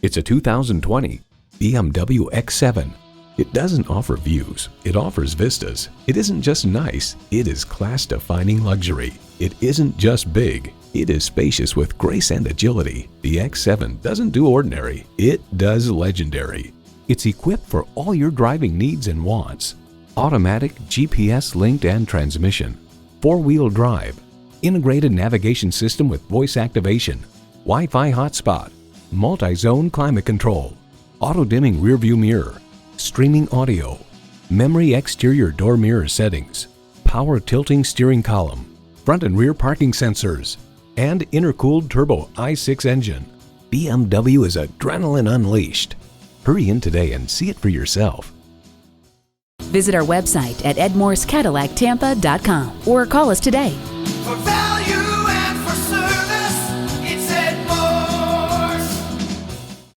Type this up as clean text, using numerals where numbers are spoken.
It's a 2020 BMW X7. It doesn't offer views, it offers vistas. It isn't just nice, it is class-defining luxury. It isn't just big, it is spacious with grace and agility. The X7 doesn't do ordinary, it does legendary. It's equipped for all your driving needs and wants. Automatic, GPS-linked and transmission, 4-wheel drive, integrated navigation system with voice activation, Wi-Fi hotspot, multi-zone climate control, auto-dimming rearview mirror, streaming audio, memory exterior door mirror settings, power tilting steering column, front and rear parking sensors, and intercooled turbo i6 engine. BMW is adrenaline unleashed. Hurry in today and see it for yourself. Visit our website at edmorsecadillactampa.com or call us today. For value.